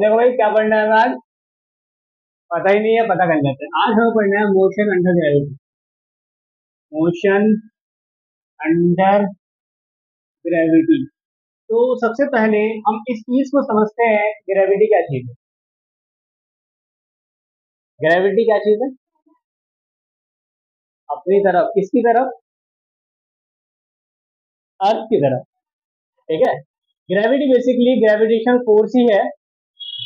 अपने को भाई क्या पढ़ना है आज? पता ही नहीं है, पता कर लेते हैं। आज हमें पढ़ना है motion under gravity. Motion under gravity. तो सबसे पहले हम इस चीज को समझते हैं, ग्रेविटी क्या चीज है। ग्रेविटी क्या चीज है? अपनी तरफ, किसकी तरफ? अर्थ की तरफ। ठीक है। ग्रेविटी बेसिकली ग्रेविटेशनल फोर्स ही है।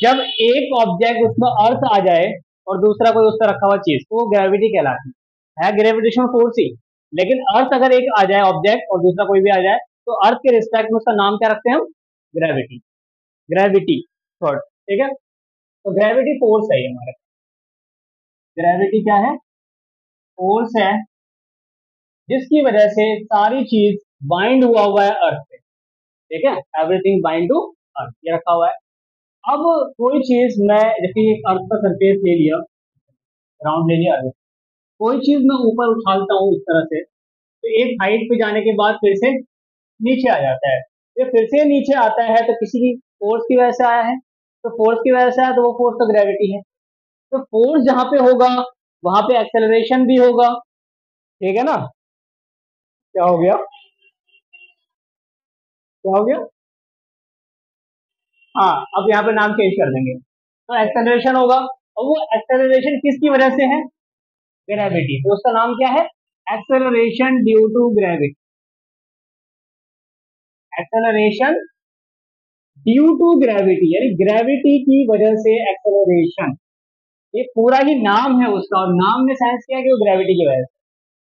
जब एक ऑब्जेक्ट उसमें अर्थ आ जाए और दूसरा कोई उस पर रखा हुआ चीज, तो वो ग्रेविटी कहलाती है ग्रेविटेशनल फोर्स ही। लेकिन अर्थ अगर एक आ जाए ऑब्जेक्ट और दूसरा कोई भी आ जाए, तो अर्थ के रिस्पेक्ट में उसका नाम क्या रखते हैं हम? ग्रेविटी। Gravity thought. ठीक है। तो ग्रेविटी फोर्स है ये हमारे। ग्रेविटी क्या है? फोर्स है, जिसकी वजह से सारी चीज बाइंड हुआ है अर्थ पे। ठीक है। एवरीथिंग बाइंड टू अर्थ, ये रखा हुआ है। अब कोई चीज मैं, जैसे अर्थ का सरफेस ले लिया, राउंड ले लिया अर्थ, कोई चीज मैं ऊपर उछालता हूँ इस तरह से, तो एक हाइट पे जाने के बाद फिर से नीचे आ जाता है। ये फिर से नीचे आता है तो किसी की फोर्स की वजह से आया है। तो फोर्स की वजह से आया, तो वो फोर्स तो ग्रेविटी है। तो फोर्स जहां पे होगा वहां पे एक्सेलरेशन भी होगा। ठीक है ना? क्या हो गया? क्या हो गया? हाँ, अब यहाँ पे नाम चेंज कर देंगे। तो एक्सेलरेशन होगा, और वो एक्सेलरेशन किसकी वजह से है? ग्रेविटी। तो उसका नाम क्या है? Acceleration due to gravity. Acceleration due to gravity, यानी ग्रेविटी की वजह से एक्सेलरेशन। ये पूरा ही नाम है उसका, और नाम में साइंस क्या है कि वो ग्रेविटी की वजह से।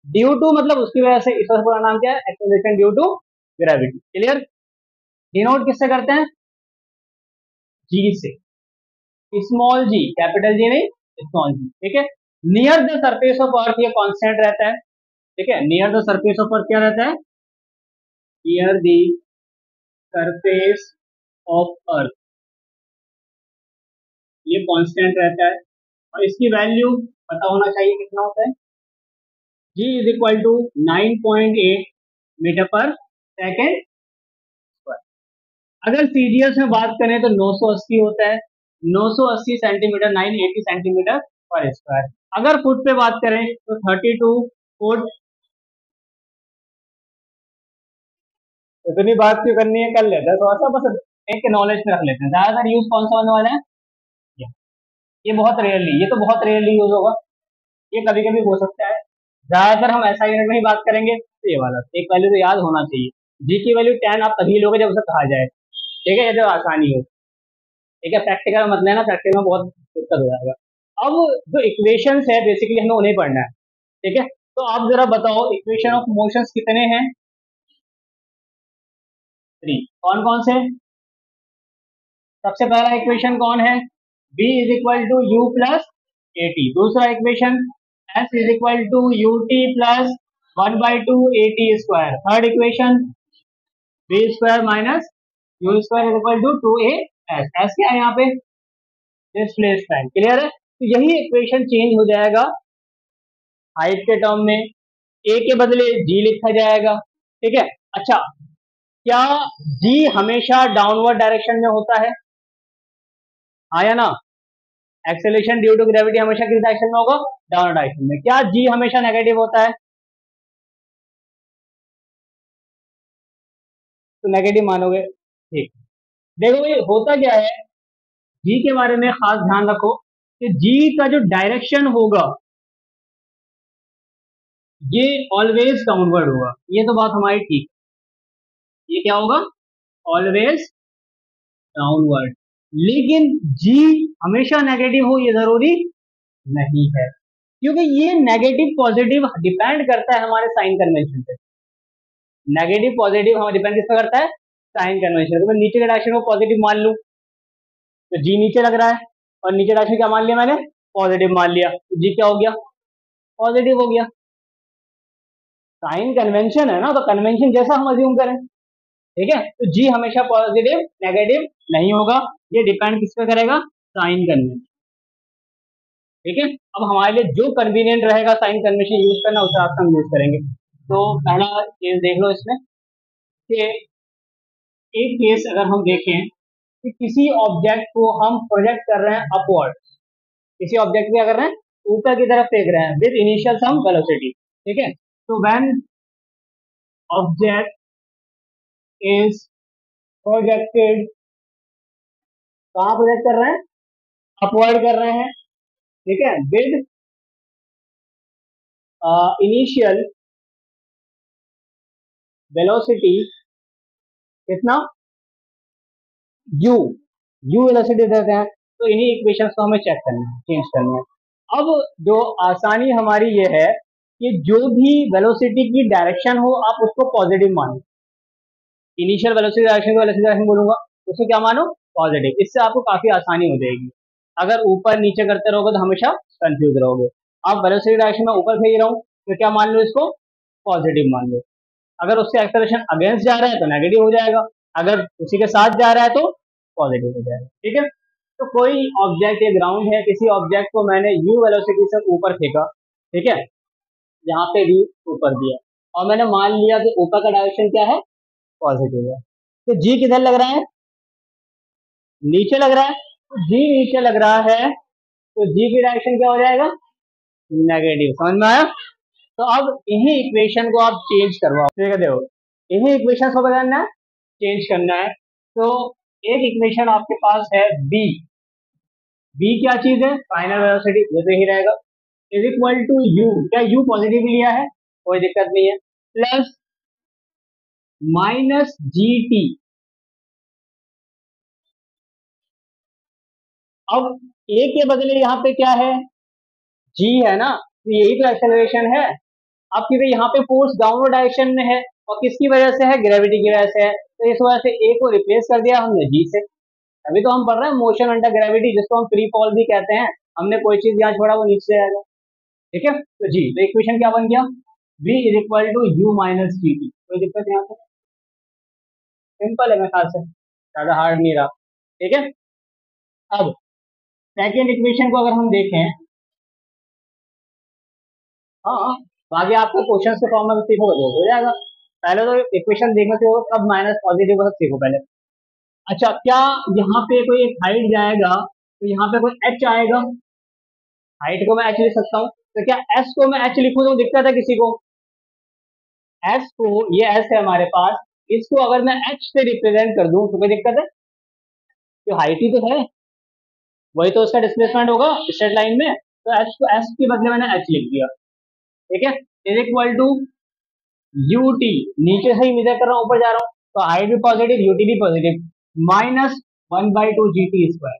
ड्यू टू मतलब उसकी वजह से, इसका पूरा नाम क्या है? Acceleration due to gravity. Clear? Denote किससे करते हैं? जी से। स्मॉल जी, कैपिटल जी नहीं, स्मॉल जी। ठीक है। Near the surface of earth ये कांस्टेंट रहता है। ठीक है। Near the surface of earth क्या रहता है? Near the surface of earth, ये कांस्टेंट रहता है। और इसकी वैल्यू पता होना चाहिए, कितना होता है? जी इज इक्वल टू 9.8 मीटर पर सेकेंड। अगर सीजीएस में बात करें तो 980 होता है। 980 सेंटीमीटर, 980 सेंटीमीटर पर स्क्वायर। अगर फुट पे बात करें तो 32 फुट। इतनी बात क्यों करनी है, कर लेते हैं थोड़ा सा, बस एक नॉलेज में रख लेते हैं। ज्यादातर यूज कौन सा होने वाला है? ये ये बहुत रेयरली, ये तो बहुत रेयरली यूज होगा। ये कभी कभी हो सकता है। ज्यादातर हम ऐसा यूनिट में ही बात करेंगे, तो ये वाला एक वैल्यू तो याद होना चाहिए। जी की वैल्यू 10 आप तभी लोगे जब उसे कहा जाए। ठीक है, जब आसानी हो। ठीक है। प्रैक्टिकल मत लेना, प्रैक्टिकल में बहुत दिक्कत हो जाएगा। अब जो इक्वेशंस है बेसिकली हमें उन्हें पढ़ना है। ठीक है। तो आप जरा बताओ, इक्वेशन ऑफ मोशंस कितने हैं? 3। कौन कौन से? सबसे पहला इक्वेशन कौन है? b is equal to u plus a t. दूसरा equation s is equal to u t plus 1/2 a t square. Third equation b square minus u square is equal to 2a s. S क्या है यहाँ पे? Displacement. Clear है? तो यही equation change हो जाएगा हाइट के टर्म में, ए के बदले जी लिखा जाएगा। ठीक है। अच्छा, क्या जी हमेशा डाउनवर्ड डायरेक्शन में होता है? हाँ या ना? एक्सेलरेशन ड्यू टू ग्रेविटी हमेशा किस डायरेक्शन में होगा? डाउनवर्ड डायरेक्शन में। क्या जी हमेशा नेगेटिव होता है? तो नेगेटिव मानोगे। ठीक। देखो ये होता क्या है, जी के बारे में खास ध्यान रखो कि जी का जो डायरेक्शन होगा ये ऑलवेज डाउनवर्ड होगा। ये तो बात हमारी ठीक है। ये क्या होगा? Always downward. लेकिन जी हमेशा नेगेटिव हो ये जरूरी नहीं है, क्योंकि ये नेगेटिव पॉजिटिव डिपेंड करता है हमारे साइन कन्वेंशन पे। नेगेटिव पॉजिटिव हमें डिपेंड किस पे करता है? Sign convention. तो मैं नीचे के डायरेक्शन को पॉजिटिव मान लूं, तो जी नीचे लग रहा है, और नीचे डायरेक्शन क्या मान लिया मैंने? पॉजिटिव मान लिया, तो जी क्या हो गया? पॉजिटिव हो गया। साइन कन्वेंशन है ना, तो कन्वेंशन जैसा हम अज्यूम करें। ठीक है। तो जी हमेशा पॉजिटिव नेगेटिव नहीं होगा, ये डिपेंड किस पे करेगा? Sign convention. ठीक है। अब हमारे लिए जो कन्वीनियंट रहेगा साइन कन्वेंशन यूज करना, उस हिसाब से हम यूज करेंगे। तो पहला केस देख लो इसमें, कि एक केस अगर हम देखें कि किसी ऑब्जेक्ट को हम प्रोजेक्ट कर रहे हैं अपवर्ड, किसी ऑब्जेक्ट को क्या कर रहे हैं, ऊपर की तरफ फेंक रहे हैं विद इनिशियल सम वेलोसिटी, ठीक है। तो व्हेन ऑब्जेक्ट इज प्रोजेक्टेड, कहाँ प्रोजेक्ट कर रहे हैं, अपवर्ड कर रहे हैं, ठीक है, विद इनिशियल वेलोसिटी कितना, यू, यू वेलोसिटी देते हैं। तो इन्हीं इक्वेशंस को हमें चेक करना है, चेंज करना है। अब जो आसानी हमारी ये है कि जो भी वेलोसिटी की डायरेक्शन हो आप उसको पॉजिटिव मानो, इनिशियल वेलोसिटी डायरेक्शन बोलूंगा, उसको क्या मानो, पॉजिटिव। इससे आपको काफी आसानी हो जाएगी। अगर ऊपर नीचे करते रहोगे तो हमेशा कंफ्यूज रहोगे। अब वेलोसिटी डायरेक्शन में ऊपर भेज रहा हूँ तो क्या मान लो, इसको पॉजिटिव मान लो। अगर उससे एक्सेलरेशन अगेंस्ट जा रहा है तो नेगेटिव हो जाएगा, अगर उसी के साथ जा रहा है तो पॉजिटिव हो जाएगा, ठीक है। तो कोई ऑब्जेक्ट, ये ग्राउंड है, किसी ऑब्जेक्ट को मैंने यू वेलोसिटी से ऊपर फेंका, ठीक है, यहाँ पे भी ऊपर दिया, और मैंने मान लिया कि ऊपर का डायरेक्शन क्या है, पॉजिटिव है। तो जी किधर लग रहा है, नीचे लग रहा है। तो जी नीचे लग रहा है तो जी की डायरेक्शन क्या हो जाएगा, नेगेटिव। समझ में आया। तो अब इन्हीं इक्वेशन को आप चेंज करवाओ, ठीक है, देखो इन्हीं इक्वेशन को बताना है, चेंज करना है। तो एक इक्वेशन आपके पास है बी, बी क्या चीज है, फाइनल वेलोसिटी, ये तो ही रहेगा, इज इक्वल टू यू, क्या यू पॉजिटिव लिया है, कोई दिक्कत नहीं है, प्लस माइनस जी टी। अब ए के बदले यहाँ पे क्या है, जी है ना, तो यही तो एक्सेलरेशन है। अब क्योंकि यहाँ पे फोर्स डाउनवर्ड डायरेक्शन में है और किसकी वजह से है, ग्रेविटी की वजह से है, तो इस वजह से ए को रिप्लेस कर दिया हमने जी से। अभी तो हम पढ़ रहे हैं मोशन अंडर ग्रेविटी, जिसको हम फ्री फॉल भी कहते हैं। हमने कोई चीज यहाँ छोड़ा वो नीचे आएगा, ठीक है। तो जी, तो इक्वेशन क्या बन गया, v is equal to u minus g t. कोई दिक्कत यहाँ पे, सिंपल है मेरे ख्याल से, ज्यादा हार्ड नहीं रहा, ठीक है। अब सेकेंड इक्वेशन को अगर हम देखें, हाँ, बाकी आपको क्वेश्चन के फॉर्म में सीखोगे तो हो जाएगा। पहले तो इक्वेशन देखना सीखो, तब माइनस पॉजिटिव सब सीखो पहले। अच्छा, क्या यहाँ पे कोई एक हाइट जाएगा तो यहाँ पे कोई एच आएगा, हाइट को मैं एच लिख सकता हूँ, तो क्या एस को मैं एच लिखूँ तो दिक्कत है किसी को, एस को, ये एस है हमारे पास, इसको अगर मैं एच से रिप्रेजेंट कर दूं तो कोई दिक्कत है, तो हाइट ही तो है, वही तो उसका डिस्प्लेसमेंट होगा स्ट्रेट लाइन में, तो एच को एस के बदले मैंने एच लिख दिया, ठीक है, is equal to u t, नीचे से ही मेजर कर रहा हूँ ऊपर जा रहा हूँ, तो हाइट भी पॉजिटिव यूटी भी positive, minus 1/2 G T square.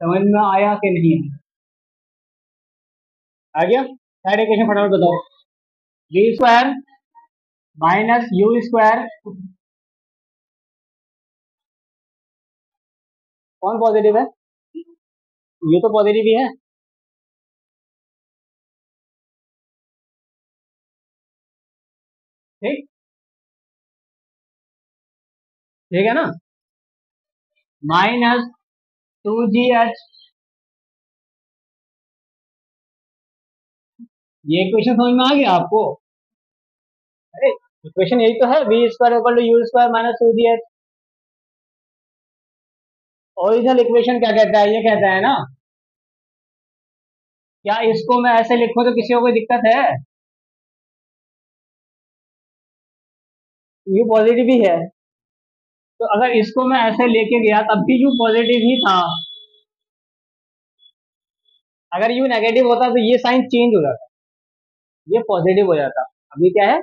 समझ में आया कि नहीं, आ गया। थर्ड इक्वेशन फटाफट बताओ, v square minus u square, कौन पॉजिटिव है, ये तो पॉजिटिव ही है, ठीक, ठीक है ना, माइनस 2gh, ये इक्वेशन समझ में आ गया आपको, अरे इक्वेशन यही तो है, v square equal to u square minus 2gh। Original equation क्या कहता है, ये कहता है ना, क्या इसको मैं ऐसे लिखूं तो किसी को कोई दिक्कत है, यू पॉजिटिव ही है, तो अगर इसको मैं ऐसे लेके गया तब भी यू पॉजिटिव ही था, अगर यू नेगेटिव होता तो ये साइन चेंज हो जाता, ये पॉजिटिव हो जाता, अभी क्या है,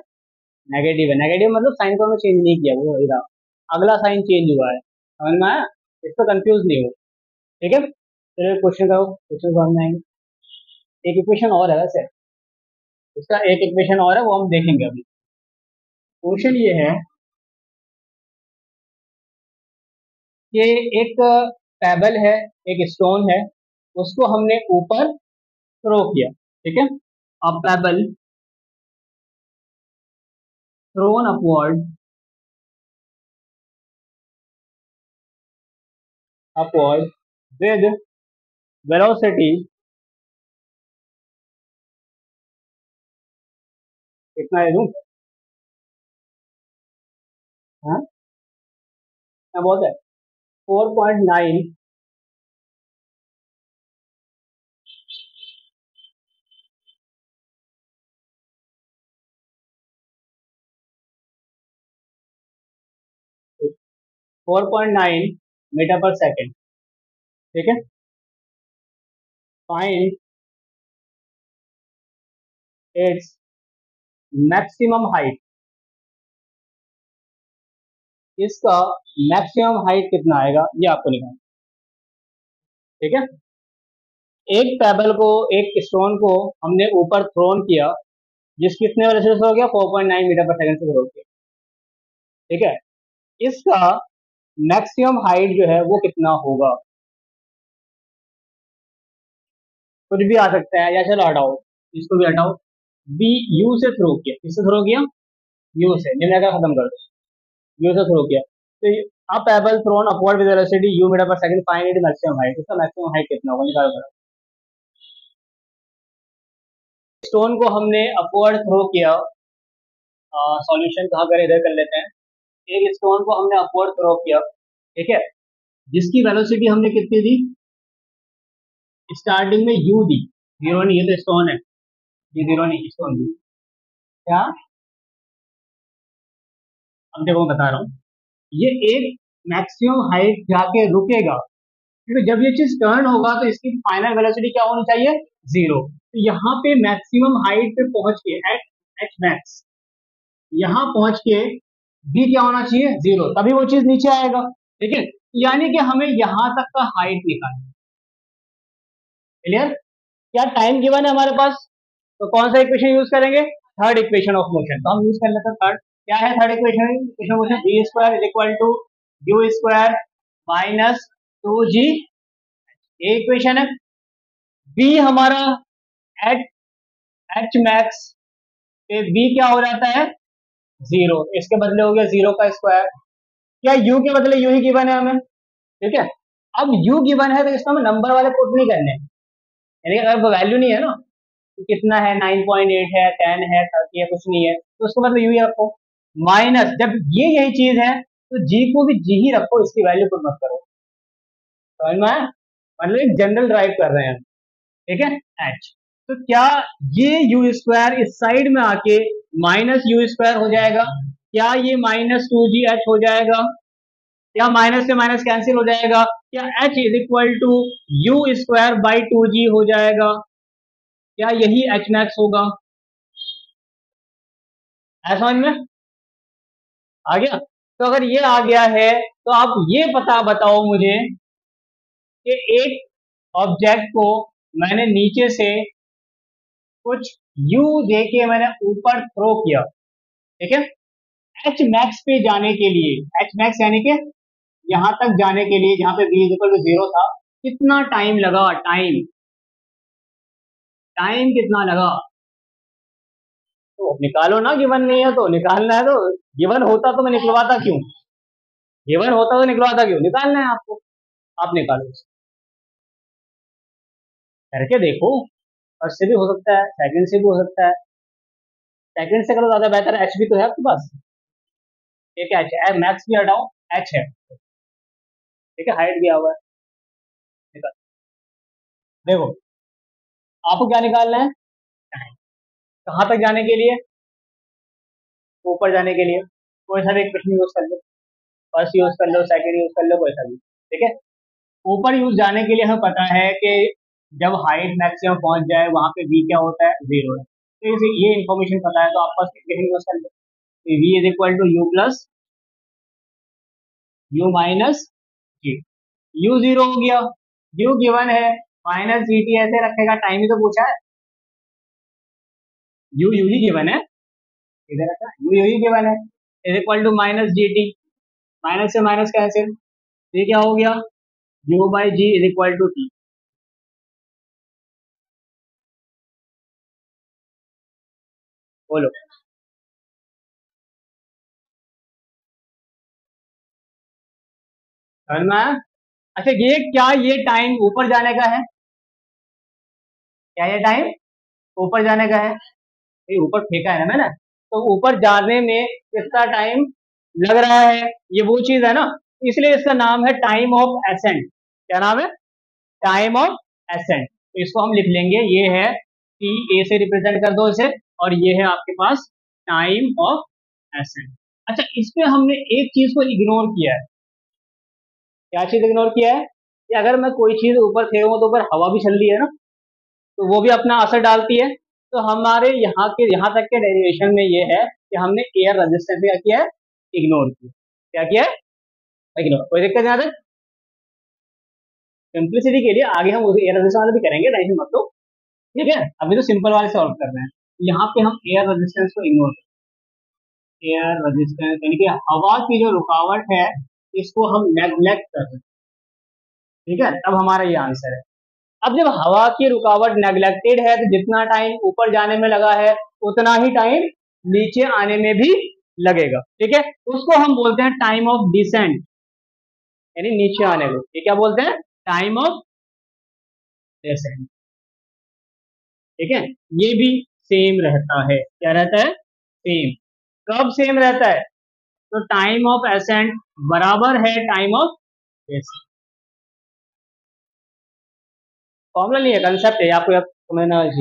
नेगेटिव है, नेगेटिव मतलब साइन को हमने चेंज नहीं किया, वो वही रहा, अगला साइन चेंज हुआ है, समझ में आया, इस पर कंफ्यूज नहीं हो, ठीक है। चलिए क्वेश्चन करो, क्वेश्चन समझ में आएंगे। एक इक्वेशन और है वैसे, इसका एक इक्वेशन और है वो हम देखेंगे अभी। क्वेश्चन ये है कि एक पेबल है, एक स्टोन है, उसको हमने ऊपर थ्रो किया, ठीक है, अब pebble thrown upward, upward with velocity, कितना दे दूं, हाँ, बहुत है, 4.9 4.9 मीटर पर सेकेंड। ठीक है, फाइंड इट्स मैक्सिमम हाइट। इसका मैक्सिमम हाइट कितना आएगा ये आपको निकालना। ठीक है, एक पेबल को, एक स्टोन को हमने ऊपर थ्रोन किया, जिस कितने वाले से हो गया 4.9 मीटर पर सेकंड से थ्रो किया। ठीक है, इसका मैक्सिमम हाइट जो है वो कितना होगा, कुछ भी आ सकता है, या चलो हटाओ, इसको भी हटाओ। बी यू से थ्रो किया, किससे थ्रो किया, यू से, निम्न का खत्म कर दो, यू से थ्रो किया। तो अब pebble thrown upward with velocity u metre पर second, find it maximum height. इसका मैक्सिमम हाइट कितना होगा निकालो। स्टोन को हमने अपवर्ड थ्रो किया, सॉल्यूशन कहाँ कर इधर कर लेते हैं। एक स्टोन को हमने अपवर्ड थ्रो किया, ठीक है, जिसकी वेलोसिटी हमने कितनी दी, स्टार्टिंग में u दी, जीरो नहीं, ये तो स्टोन है, ये जीरो नहीं, स्टोन दी क्या। अब देखो मैं बता रहा हूँ, ये एक मैक्सिमम हाइट जाके रुकेगा, क्योंकि जब ये चीज टर्न होगा तो इसकी फाइनल वेलोसिटी क्या होनी चाहिए, जीरो। तो यहाँ पे मैक्सिमम हाइट पे पहुंच के एच मैक्स, यहाँ पहुंच के बी क्या होना चाहिए, जीरो, तभी वो चीज नीचे आएगा। ठीक है, यानी कि हमें यहां तक का हाइट निकालना। क्लियर, क्या टाइम गिवन है हमारे पास, तो कौन सा इक्वेशन यूज करेंगे, थर्ड इक्वेशन ऑफ मोशन। तो हम यूज कर लेते हैं थर्ड। क्या है third equation motion, v square is equal to u square minus 2g, ये इक्वेशन है। बी हमारा एट एच मैक्स पे बी क्या हो जाता है, जीरो, इसके बदले हो गया जीरो का स्क्वायर। क्या u के बदले u ही गिवन है हमें, ठीक है। अब u गिवन है तो इसको हमें नंबर वाले पुट नहीं करने, यानी अगर वैल्यू नहीं है ना, तो कितना है 9.8 है, 10 है, 30 है, कुछ नहीं है, तो उसको मतलब u ही रखो। माइनस जब ये यही चीज है तो g को भी g ही रखो, इसकी वैल्यू पुट मत करो। समझ में आया, मतलब एक जनरल ड्राइव कर रहे हैं, ठीक है, h। तो क्या ये यू स्क्वायर इस साइड में आके माइनस यू स्क्वायर हो जाएगा, क्या ये माइनस 2gh हो जाएगा, या माइनस से माइनस कैंसिल हो जाएगा, क्या h is equal to u square by 2g हो जाएगा, क्या यही h मैक्स होगा। ऐसा समझ में आ गया। तो अगर ये आ गया है तो आप ये बताओ मुझे कि एक ऑब्जेक्ट को मैंने नीचे से कुछ u दे के मैंने ऊपर थ्रो किया, ठीक है, एच मैक्स पे जाने के लिए, एच मैक्स यानी कि यहां तक जाने के लिए जहां पे v इक्वल टू जीरो था, कितना टाइम लगा, टाइम टाइम कितना लगा, तो निकालो ना। गिवन नहीं है तो निकालना है, तो गिवन होता तो मैं निकलवाता क्यों, गिवन होता तो निकलवाता क्यों, निकालना है आपको, आप निकालो, करके देखो। फर्स्ट से भी हो सकता है, सेकंड से भी हो सकता है, सेकंड से करो ज्यादा बेहतर है, एच भी तो है आपके पास, ठीक है, एच मैक्स भी हटाओ, एच है, ठीक है, हाइट दिया हुआ है, निकाल। देखो आपको क्या निकालना है, कहाँ तक जाने के लिए, ऊपर जाने के लिए, कोई सा भी इक्वेशन यूज कर लो, फर्स्ट यूज कर लो, सेकंड यूज कर लो, कोई सा भी, ठीक है। ऊपर यूज जाने के लिए हमें पता है कि जब हाइट मैक्सिमम पहुंच जाए वहां पे v क्या होता है, जीरो है, तो इसे ये इन्फॉर्मेशन पता है तो आप फर्स्ट इक्वेशन यूज कर लो, v is equal to u plus u minus g, u zero हो गया, यू गिवन है, माइनस जी टी ऐसे रखेगा, टाइम ही तो पूछा है, यू ही गिवन है, इधर रखा यू ही गिवन है, is equal to minus g t, minus से माइनस कैंसिल, ये क्या हो गया, u by g is equal to t. बोलो, समझ में आया। अच्छा ये क्या, ये टाइम ऊपर जाने का है, क्या ये टाइम ऊपर जाने का है, ये ऊपर फेंका है ना मैंने, तो ऊपर जाने में कितना टाइम लग रहा है, ये वो चीज है ना। इसलिए इसका नाम है टाइम ऑफ एसेंट। क्या नाम है? Time of accent. तो इसको हम लिख लेंगे, ये है टी, ए से रिप्रेजेंट कर दो इसे, और ये है आपके पास टाइम ऑफ एसेंट। अच्छा, इस पे हमने एक चीज को इग्नोर किया है। क्या चीज इग्नोर किया है? कि अगर मैं कोई चीज ऊपर फेंकूं तो ऊपर हवा भी चल रही है ना, तो वो भी अपना असर डालती है। तो हमारे यहाँ तक के डेरिवेशन में ये है कि हमने एयर रेजिस्टेंस क्या किया है? इग्नोर किया। क्या किया है? इग्नोर। कोई दिक्कत नहीं आता? सिंप्लिसिटी के लिए आगे हम एयर रेजिस्टेंस वाला भी करेंगे, टेंशन मत लो। ठीक है, अभी तो सिंपल वाले सॉल्व कर रहे हैं। यहाँ पे हम एयर रेजिस्टेंस को इग्नोर, एयर रेजिस्टेंस यानी कि हवा की जो रुकावट है इसको हम नेग्लेक्ट कर रहे हैं। ठीक है, तब हमारा ये आंसर है। अब जब हवा की रुकावट नेग्लेक्टेड है तो जितना टाइम ऊपर जाने में लगा है उतना ही टाइम नीचे आने में भी लगेगा। ठीक है, उसको हम बोलते हैं टाइम ऑफ डिसेंट, यानी नीचे आने को। ये क्या बोलते हैं? Time of descent. ठीक है, ये भी सेम रहता है। क्या रहता है? सेम। कब सेम रहता है? तो टाइम ऑफ एसेंट बराबर है टाइम ऑफ डिसेंट। फॉर्मूला नहीं है, कंसेप्ट है, आपको समझना चाहिए।